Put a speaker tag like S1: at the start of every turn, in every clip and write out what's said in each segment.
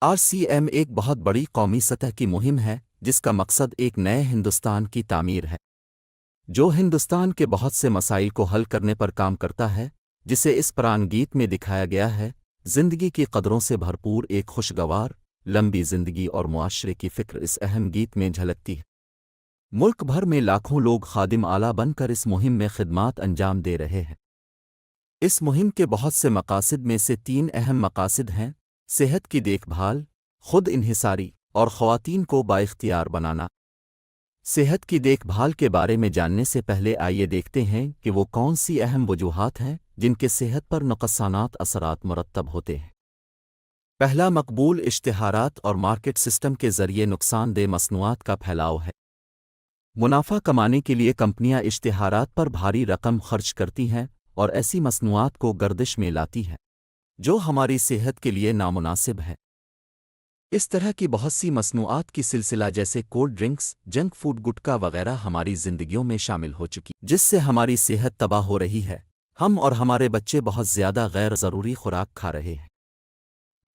S1: RCM ایک بہت بڑی قومی سطح کی مہم ہے جس کا مقصد ایک نئے ہندوستان کی تعمیر ہے جو ہندوستان کے بہت سے مسائل کو حل کرنے پر کام کرتا ہے، جسے اس پران گیت میں دکھایا گیا ہے۔ زندگی کی قدروں سے بھرپور ایک خوشگوار لمبی زندگی اور معاشرے کی فکر اس اہم گیت میں جھلکتی ہے۔ ملک بھر میں لاکھوں لوگ خادم آلہ بن کر اس مہم میں خدمات انجام دے رہے ہیں۔ اس مہم کے بہت سے مقاصد میں سے 3 اہم مقاصد ہیں: صحت کی دیکھ بھال، خود انحصاری اور خواتین کو بااختیار بنانا۔ صحت کی دیکھ بھال کے بارے میں جاننے سے پہلے آئیے دیکھتے ہیں کہ وہ کون سی اہم وجوہات ہیں جن کے صحت پر نقصانات اثرات مرتب ہوتے ہیں۔ پہلا، مقبول اشتہارات اور مارکیٹ سسٹم کے ذریعے نقصان دہ مصنوعات کا پھیلاؤ ہے۔ منافع کمانے کے لیے کمپنیاں اشتہارات پر بھاری رقم خرچ کرتی ہیں اور ایسی مصنوعات کو گردش میں لاتی ہیں جو ہماری صحت کے لیے نامناسب ہے۔ اس طرح کی بہت سی مصنوعات کی سلسلہ جیسے کولڈ ڈرنکس، جنک فوڈ، گٹکا وغیرہ ہماری زندگیوں میں شامل ہو چکی، جس سے ہماری صحت تباہ ہو رہی ہے۔ ہم اور ہمارے بچے بہت زیادہ غیر ضروری خوراک کھا رہے ہیں۔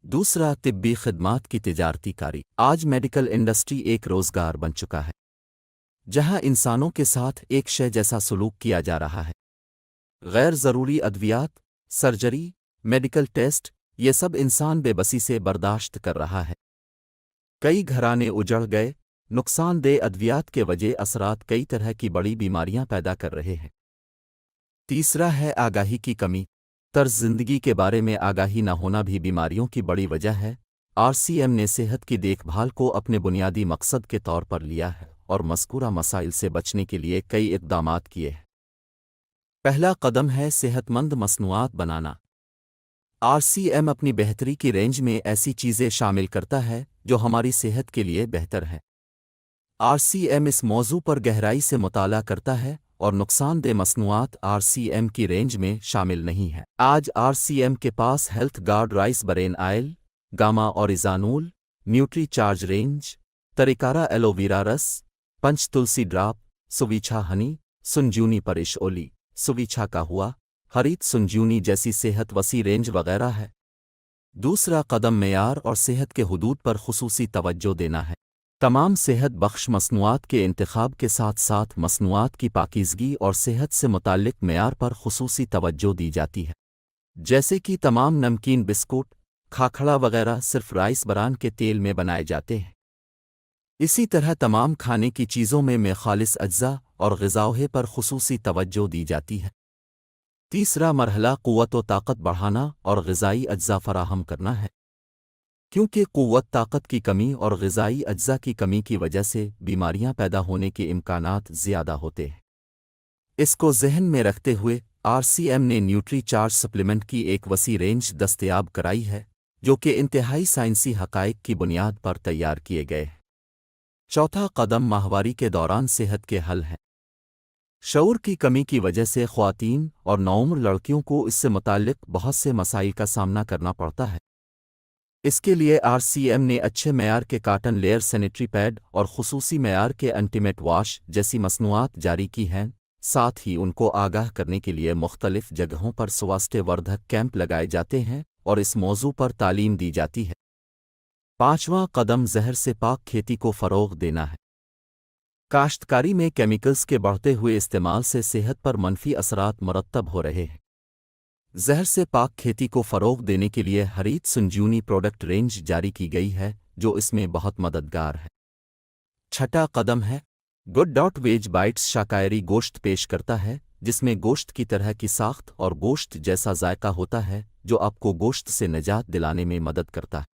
S1: دوسرا، طبی خدمات کی تجارتی کاری۔ آج میڈیکل انڈسٹری ایک روزگار بن چکا ہے جہاں انسانوں کے ساتھ ایک شے جیسا سلوک کیا جا رہا ہے۔ غیر ضروری ادویات، سرجری، میڈیکل ٹیسٹ، یہ سب انسان بے بسی سے برداشت کر رہا ہے۔ کئی گھرانے اجڑ گئے۔ نقصان دہ ادویات کے وجہ اثرات کئی طرح کی بڑی بیماریاں پیدا کر رہے ہیں۔ تیسرا ہے آگاہی کی کمی۔ طرز زندگی کے بارے میں آگاہی نہ ہونا بھی بیماریوں کی بڑی وجہ ہے۔ RCM نے صحت کی دیکھ بھال کو اپنے بنیادی مقصد کے طور پر لیا ہے اور مذکورہ مسائل سے بچنے کے لیے کئی اقدامات کیے ہیں۔ پہلا قدم ہے صحت مند مصنوعات بنانا۔ RCM اپنی بہتری کی رینج میں ایسی چیزیں شامل کرتا ہے جو ہماری صحت کے لیے بہتر ہے۔ RCM اس موضوع پر گہرائی سے مطالعہ کرتا ہے اور نقصان دہ مصنوعات RCM کی رینج میں شامل نہیں ہیں۔ آج RCM کے پاس health guard rice bran oil, gamma oryzanol, nutri charge range, تریکارا ایلو ویرا رس، پنچ تلسی ڈراپ، سویچھا ہنی، سنجیونی پرش اولی، سویچھا کا ہوا، ہریت سنجیونی جیسی صحت وسیع رینج وغیرہ ہے۔ دوسرا قدم معیار اور صحت کے حدود پر خصوصی توجہ دینا ہے۔ تمام صحت بخش مصنوعات کے انتخاب کے ساتھ ساتھ مصنوعات کی پاکیزگی اور صحت سے متعلق معیار پر خصوصی توجہ دی جاتی ہے، جیسے کہ تمام نمکین، بسکٹ، کھاکھڑا وغیرہ صرف رائس بران کے تیل میں بنائے جاتے ہیں۔ اسی طرح تمام کھانے کی چیزوں میں خالص اجزاء اور غذائیں پر خصوصی توجہ دی جاتی ہے۔ تیسرا مرحلہ قوت و طاقت بڑھانا اور غذائی اجزاء فراہم کرنا ہے، کیونکہ قوت طاقت کی کمی اور غذائی اجزاء کی کمی کی وجہ سے بیماریاں پیدا ہونے کے امکانات زیادہ ہوتے ہیں۔ اس کو ذہن میں رکھتے ہوئے RCM نے نیوٹری چارج سپلیمنٹ کی ایک وسیع رینج دستیاب کرائی ہے جو کہ انتہائی سائنسی حقائق کی بنیاد پر تیار کیے گئے ہیں۔ چوتھا قدم ماہواری کے دوران صحت کے حل ہے۔ شعور کی کمی کی وجہ سے خواتین اور نوعمر لڑکیوں کو اس سے متعلق بہت سے مسائل کا سامنا کرنا پڑتا ہے۔ اس کے لیے RCM نے اچھے معیار کے کاٹن لیئر سینیٹری پیڈ اور خصوصی معیار کے انٹیمیٹ واش جیسی مصنوعات جاری کی ہیں۔ ساتھ ہی ان کو آگاہ کرنے کے لیے مختلف جگہوں پر سواسٹے وردھک کیمپ لگائے جاتے ہیں اور اس موضوع پر تعلیم دی جاتی ہے۔ پانچواں قدم زہر سے پاک کھیتی کو فروغ دینا ہے۔ کاشتکاری میں کیمیکلز کے بڑھتے ہوئے استعمال سے صحت پر منفی اثرات مرتب ہو رہے ہیں۔ زہر سے پاک کھیتی کو فروغ دینے کے لیے ہریت سنجیونی پروڈکٹ رینج جاری کی گئی ہے جو اس میں بہت مددگار ہے۔ چھٹا قدم ہے گڈ ڈاٹ ویج بائٹس شاکائری گوشت پیش کرتا ہے جس میں گوشت کی طرح کی ساخت اور گوشت جیسا ذائقہ ہوتا ہے جو آپ کو گوشت سے نجات دلانے میں مدد کرتا ہے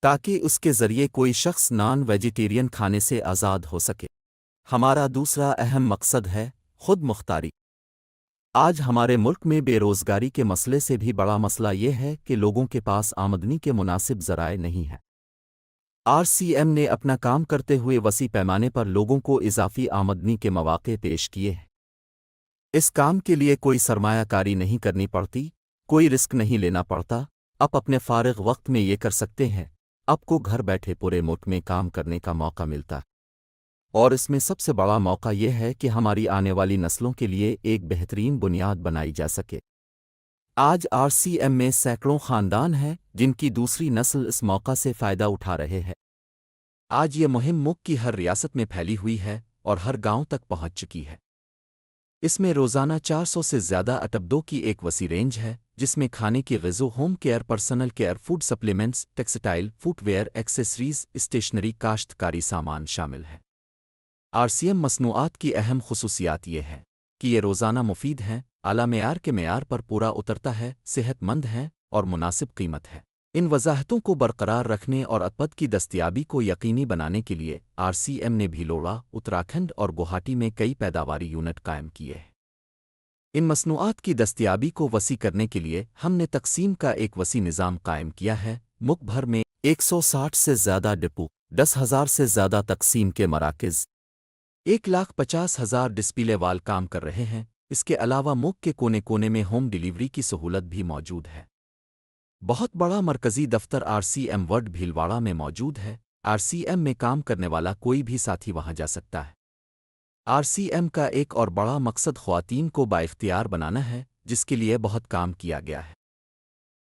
S1: تاکہ اس کے ذریعے کوئی شخص نان ویجیٹیرین کھانے سے آزاد ہو سکے۔ ہمارا دوسرا اہم مقصد ہے خود مختاری۔ آج ہمارے ملک میں بے روزگاری کے مسئلے سے بھی بڑا مسئلہ یہ ہے کہ لوگوں کے پاس آمدنی کے مناسب ذرائع نہیں ہیں۔ RCM نے اپنا کام کرتے ہوئے وسیع پیمانے پر لوگوں کو اضافی آمدنی کے مواقع پیش کیے ہیں۔ اس کام کے لیے کوئی سرمایہ کاری نہیں کرنی پڑتی، کوئی رسک نہیں لینا پڑتا، آپ اپنے فارغ وقت میں یہ کر سکتے ہیں۔ آپ کو گھر بیٹھے پورے ملک میں کام کرنے کا موقع ملتا ہے، اور اس میں سب سے بڑا موقع یہ ہے کہ ہماری آنے والی نسلوں کے لیے ایک بہترین بنیاد بنائی جا سکے۔ آج RCM میں سینکڑوں خاندان ہیں جن کی دوسری نسل اس موقع سے فائدہ اٹھا رہے ہیں۔ آج یہ مہم ملک کی ہر ریاست میں پھیلی ہوئی ہے اور ہر گاؤں تک پہنچ چکی ہے۔ اس میں روزانہ 400 سے زیادہ اٹبدوں کی ایک وسیع رینج ہے، جس میں کھانے کی غذا، home care, personal care, food supplements, textile, footwear, accessories, stationery, کاشتکاری سامان شامل ہے۔ RCM مصنوعات کی اہم خصوصیات یہ ہے کہ یہ روزانہ مفید ہیں، اعلیٰ معیار کے معیار پر پورا اترتا ہے، صحت مند ہیں اور مناسب قیمت ہے۔ ان وضاحتوں کو برقرار رکھنے اور اتپد کی دستیابی کو یقینی بنانے کے لیے RCM نے بھیلوڑا، اتراکھنڈ اور گوہاٹی میں کئی پیداواری یونٹ قائم کیے ہیں۔ ان مصنوعات کی دستیابی کو وسیع کرنے کے لیے ہم نے تقسیم کا ایک وسیع نظام قائم کیا ہے۔ ملک بھر میں 160 سے زیادہ ڈپو، 10,000 سے زیادہ تقسیم کے مراکز، 1,50,000 ڈسپلے وال کام کر رہے ہیں۔ اس کے علاوہ ملک کے کونے کونے میں ہوم ڈیلیوری کی سہولت بھی موجود ہے۔ بہت بڑا مرکزی دفتر RCM ورڈ بھیلواڑہ میں موجود ہے۔ RCM میں کام کرنے والا کوئی بھی ساتھی وہاں جا سکتا ہے۔ RCM کا ایک اور بڑا مقصد خواتین کو بااختیار بنانا ہے، جس کے لیے بہت کام کیا گیا ہے۔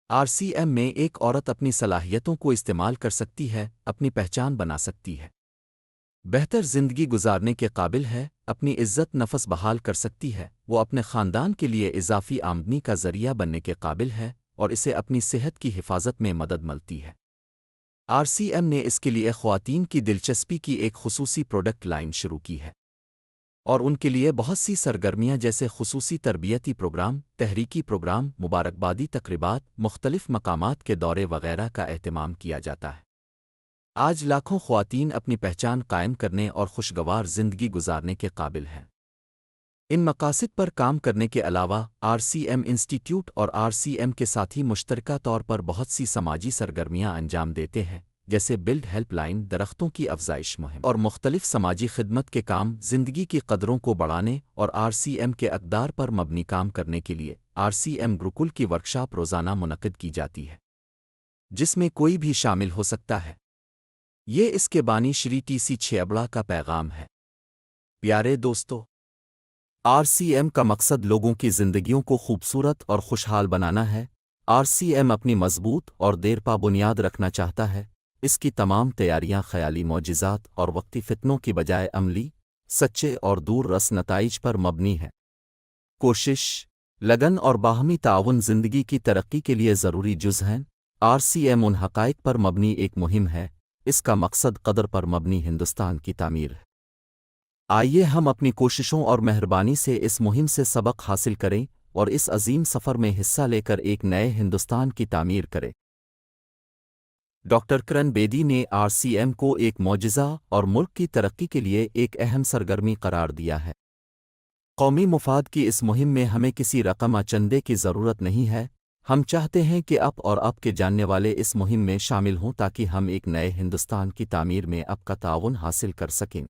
S1: RCM میں ایک عورت اپنی صلاحیتوں کو استعمال کر سکتی ہے، اپنی پہچان بنا سکتی ہے، بہتر زندگی گزارنے کے قابل ہے، اپنی عزت نفس بحال کر سکتی ہے، وہ اپنے خاندان کے لیے اضافی آمدنی کا ذریعہ بننے کے قابل ہے اور اسے اپنی صحت کی حفاظت میں مدد ملتی ہے۔ RCM نے اس کے لیے خواتین کی دلچسپی کی ایک خصوصی پروڈکٹ لائن شروع کی ہے اور ان کے لیے بہت سی سرگرمیاں جیسے خصوصی تربیتی پروگرام، تحریکی پروگرام، مبارکبادی تقریبات، مختلف مقامات کے دورے وغیرہ کا اہتمام کیا جاتا ہے۔ آج لاکھوں خواتین اپنی پہچان قائم کرنے اور خوشگوار زندگی گزارنے کے قابل ہیں۔ ان مقاصد پر کام کرنے کے علاوہ RCM انسٹی ٹیوٹ اور RCM کے ساتھی مشترکہ طور پر بہت سی سماجی سرگرمیاں انجام دیتے ہیں، جیسے بلڈ ہیلپ لائن، درختوں کی افزائش مہم اور مختلف سماجی خدمت کے کام، زندگی کی قدروں کو بڑھانے اور RCM کے اقدار پر مبنی کام کرنے کے لیے RCM گروکل کی ورکشاپ روزانہ منعقد کی جاتی ہے، جس میں کوئی بھی شامل ہو سکتا ہے۔ یہ اس کے بانی شری TC چھیبڑا کا پیغام ہے۔ پیارے دوستو، RCM کا مقصد لوگوں کی زندگیوں کو خوبصورت اور خوشحال بنانا ہے۔ RCM اپنی مضبوط اور دیرپا بنیاد رکھنا چاہتا ہے۔ اس کی تمام تیاریاں خیالی معجزات اور وقتی فتنوں کی بجائے عملی، سچے اور دور رس نتائج پر مبنی ہے۔ کوشش، لگن اور باہمی تعاون زندگی کی ترقی کے لیے ضروری جز ہیں۔ RCM ان حقائق پر مبنی ایک مہم ہے۔ اس کا مقصد قدر پر مبنی ہندوستان کی تعمیر ہے۔ آئیے ہم اپنی کوششوں اور مہربانی سے اس مہم سے سبق حاصل کریں اور اس عظیم سفر میں حصہ لے کر ایک نئے ہندوستان کی تعمیر کریں۔ ڈاکٹر کرن بیدی نے RCM کو ایک معجزہ اور ملک کی ترقی کے لیے ایک اہم سرگرمی قرار دیا ہے۔ قومی مفاد کی اس مہم میں ہمیں کسی رقم چندے کی ضرورت نہیں ہے۔ ہم چاہتے ہیں کہ آپ اور آپ کے جاننے والے اس مہم میں شامل ہوں تاکہ ہم ایک نئے ہندوستان کی تعمیر میں آپ کا تعاون حاصل کر سکیں۔